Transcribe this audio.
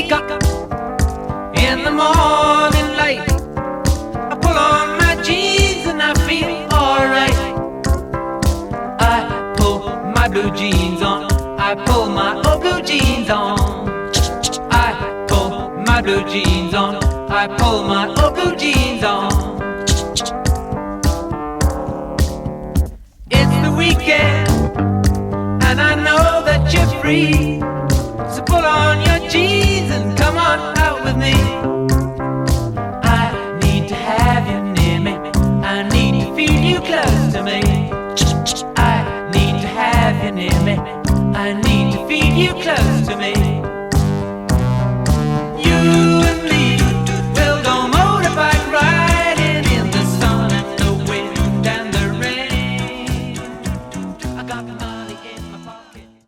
wake up in the morning light, I pull on my jeans and I feel alright. I pull my blue jeans on, I pull my old blue jeans on. I pull my blue jeans on, I pull my old blue jeans on. It's the weekend and I know that you're free, so pull on your jeans and come on out with me. I need to have you near me, I need to feel you close to me. I need to have you near me, I need to feel you close to me.